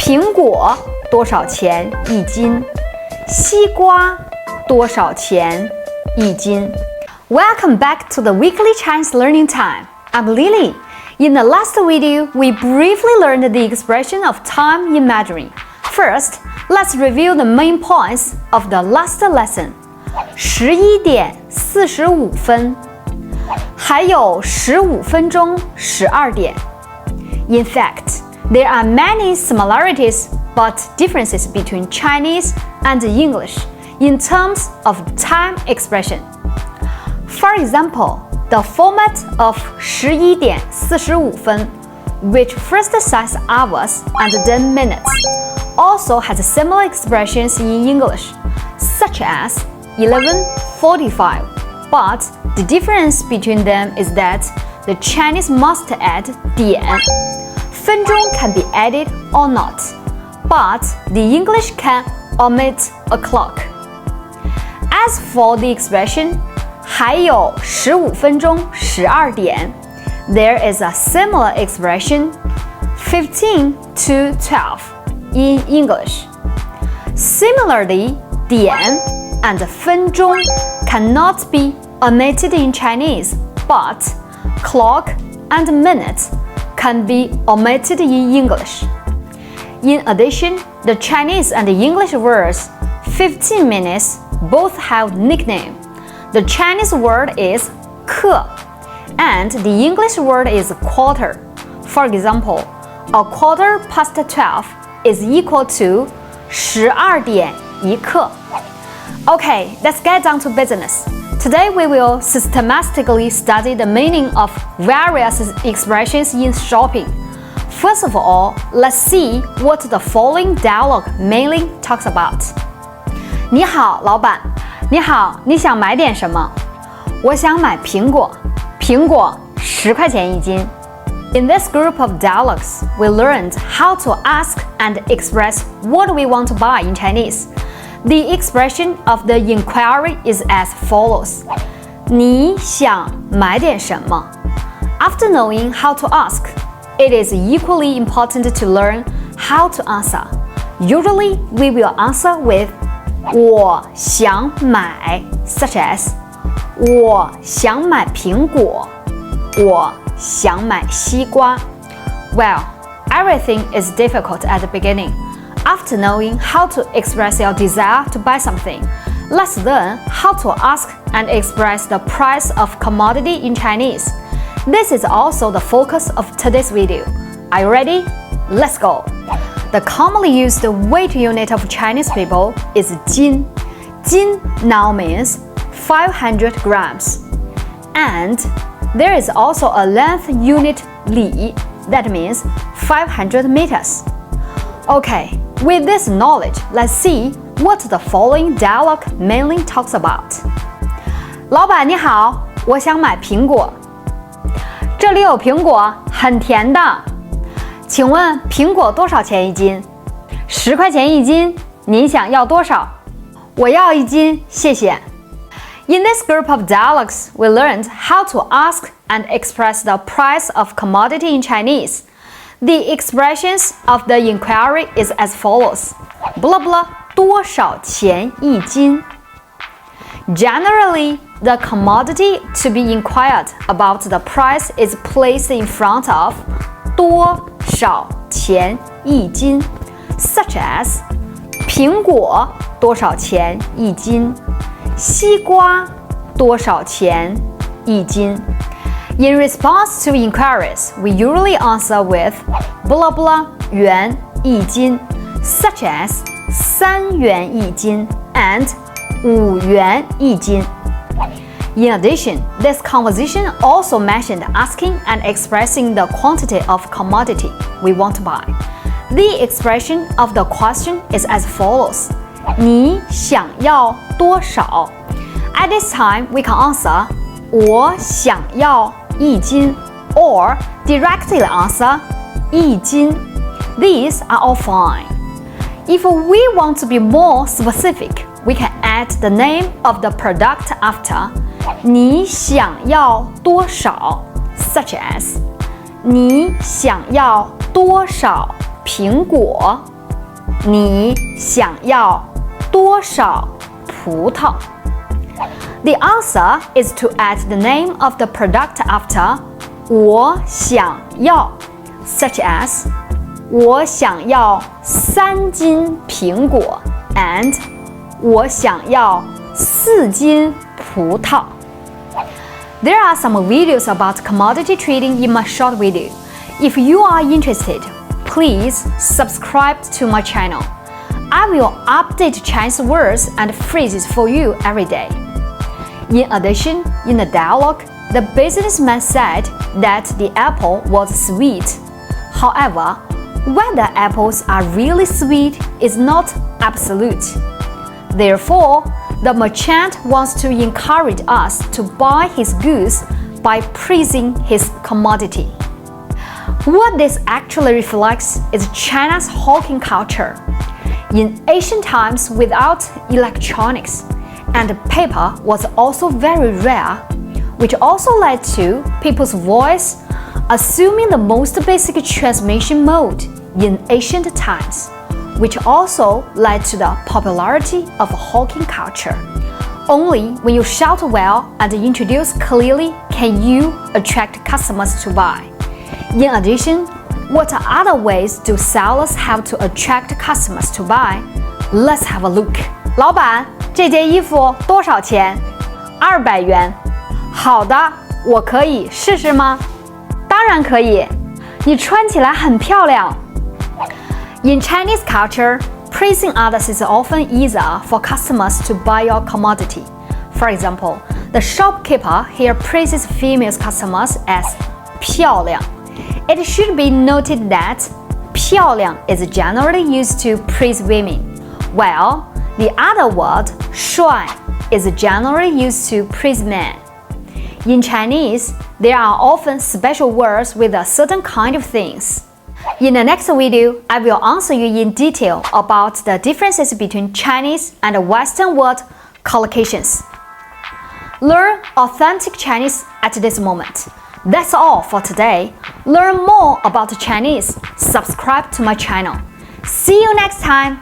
苹果多少钱一斤？西瓜多少钱一斤？ Welcome back to the weekly Chinese learning time. I'm Lily. In the last video, we briefly learned the expression of time in Mandarin. First, let's review the main points of the last lesson. 11点45分，还有15分钟12点。In fact, there are many similarities but differences between Chinese and English in terms of time expression. For example, the format of 11点45分, which first says hours and then minutes, also has similar expressions in English, such as 11:45, but the difference between them is that the Chinese must add 点. 分钟 can be added or not, but the English can omit a clock. As for the expression 还有15分钟12点, there is a similar expression 15 to 12 in English. Similarly, 点 and 分钟 cannot be omitted in Chinese, but clock and minute can be omitted in English. In addition, the Chinese and the English words 15 minutes both have nickname. The Chinese word is 刻 and the English word is quarter. For example, a quarter past 12 is equal to 12点1刻. Okay, let's get down to business. Today we will systematically study the meaning of various expressions in shopping. First of all, let's see what the following dialogue mainly talks about. 你好，老板。你好，你想买点什么？我想买苹果，苹果10块钱一斤。In this group of dialogues, we learned how to ask and express what we want to buy in Chinese. The expression of the inquiry is as follows. 你想买点什么？ After knowing how to ask, it is equally important to learn how to answer. Usually, we will answer with 我想买 such as 我想买苹果，我想买西瓜。Well, everything is difficult at the beginning. After knowing how to express your desire to buy something, let's learn how to ask and express the price of commodity in Chinese. This is also the focus of today's video. Are you ready? Let's go! The commonly used weight unit of Chinese people is 斤. 斤 now means 500 grams. And there is also a length unit 里 that means 500 meters. Okay, with this knowledge, let's see what the following dialogue mainly talks about. 老板你好，我想买苹果。这里有苹果，很甜的。请问苹果多少钱一斤？10块钱一斤，您想要多少？我要1斤，谢谢。In this group of dialogues, we learned how to ask and express the price of commodity in Chinese. The expressions of the inquiry is as follows. Blah blah, 多少钱一斤? Generally, the commodity to be inquired about the price is placed in front of 多少钱一斤 such as 苹果多少钱一斤西瓜多少钱一斤 In response to inquiries, we usually answer with blah blah 元一斤 such as 3元一斤 and 5元一斤 In addition, this conversation also mentioned asking and expressing the quantity of commodity we want to buy. The expression of the question is as follows. 你想要多少? At this time, we can answer 我想要1斤 or directly answer 1斤. These are all fine. If we want to be more specific, we can add the name of the product after 你想要多少 such as 你想要多少苹果？你想要多少葡萄？ The answer is to add the name of the product after 我想要 such as 我想要3斤苹果 and 我想要4斤葡萄。There are some videos about commodity trading in my short video. If you are interested, please subscribe to my channel. I will update Chinese words and phrases for you every day. In addition, in the dialogue, the businessman said that the apple was sweet. However, whether apples are really sweet is not absolute. Therefore, the merchant wants to encourage us to buy his goods by praising his commodity. What this actually reflects is China's hawking culture. In ancient times, without electronics, and paper was also very rare, which also led to people's voice assuming the most basic transmission mode in ancient times, which also led to the popularity of hawking culture. Only when you shout well and introduce clearly can you attract customers to buy. In addition, what other ways do sellers have to attract customers to buy? Let's have a look. 老板，这件衣服多少钱？200元。好的，我可以试试吗？当然可以，你穿起来很漂亮。In Chinese culture, praising others is often easier for customers to buy your commodity. For example, the shopkeeper here praises female customers as 漂亮。It should be noted that 漂亮 is generally used to praise women, while the other word 帅 is generally used to praise men. In Chinese, there are often special words with a certain kind of things. In the next video, I will answer you in detail about the differences between Chinese and Western word collocations. Learn authentic Chinese at this moment. That's all for today. Learn more about Chinese. Subscribe to my channel. See you next time.